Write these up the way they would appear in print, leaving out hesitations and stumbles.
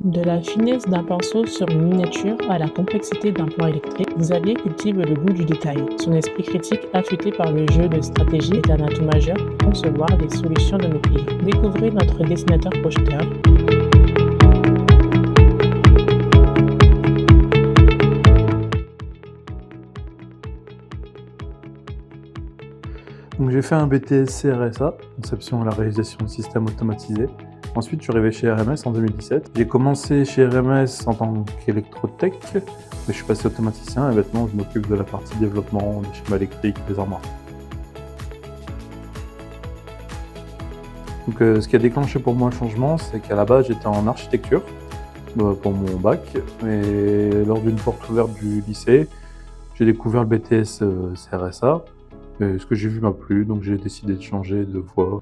De la finesse d'un pinceau sur une miniature à la complexité d'un plan électrique, Xavier cultive le goût du détail. Son esprit critique, affûté par le jeu de stratégie, est un atout majeur pour concevoir les solutions de nos clients. Découvrez notre dessinateur projeteur. Donc j'ai fait un BTS CRSA, conception et la réalisation de systèmes automatisés. Ensuite, je suis arrivé chez RMS en 2017. J'ai commencé chez RMS en tant qu'électrotech, mais je suis passé automaticien et maintenant je m'occupe de la partie développement des schémas électriques, des armoires. Donc ce qui a déclenché pour moi le changement, c'est qu'à la base j'étais en architecture pour mon bac, et lors d'une porte ouverte du lycée, j'ai découvert le BTS CRSA. Et ce que j'ai vu m'a plu, donc j'ai décidé de changer de voie.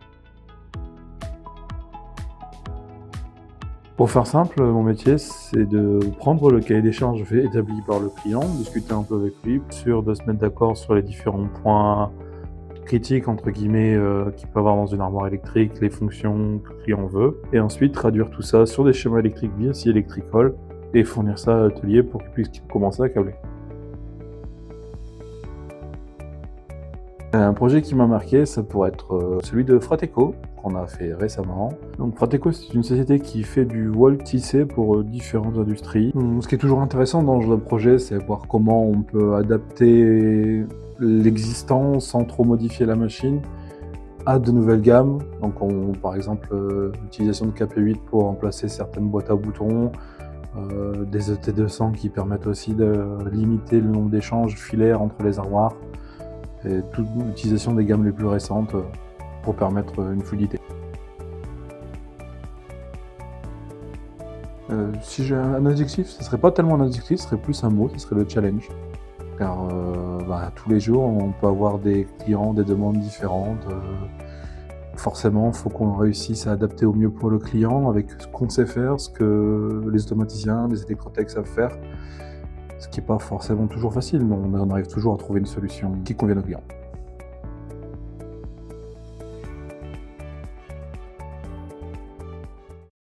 Pour faire simple, mon métier, c'est de prendre le cahier des charges établi par le client, discuter un peu avec lui, sûr de se mettre d'accord sur les différents points critiques, entre guillemets, qu'il peut avoir dans une armoire électrique, les fonctions que le client veut, et ensuite traduire tout ça sur des schémas électriques via Electricol et fournir ça à l'atelier pour qu'il puisse commencer à câbler. Un projet qui m'a marqué, ça pourrait être celui de Frateco, qu'on a fait récemment. Donc Frateco, c'est une société qui fait du voile tissé pour différentes industries. Ce qui est toujours intéressant dans ce genre de projet, c'est voir comment on peut adapter l'existant sans trop modifier la machine à de nouvelles gammes. Donc par exemple, l'utilisation de KP8 pour remplacer certaines boîtes à boutons, des ET200 qui permettent aussi de limiter le nombre d'échanges filaires entre les armoires, et toute l'utilisation des gammes les plus récentes pour permettre une fluidité. Si j'ai un adjectif, ce ne serait pas tellement un adjectif, ce serait plus un mot, ce serait le challenge. Car tous les jours, on peut avoir des clients, des demandes différentes. Forcément, il faut qu'on réussisse à adapter au mieux pour le client avec ce qu'on sait faire, ce que les automaticiens, les électrotechs savent faire. Ce qui n'est pas forcément toujours facile, mais on arrive toujours à trouver une solution qui convienne au client.